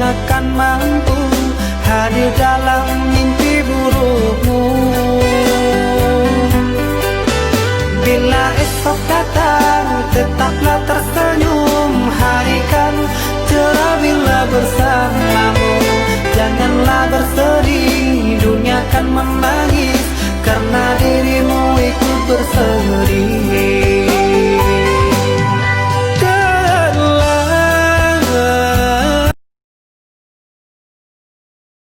akan mampu hadir dalam mimpi burukmu. Bila esok datang, tetaplah tersenyum. Hari kan cerah bila bersamamu. Janganlah bersedih, dunia kan membaik.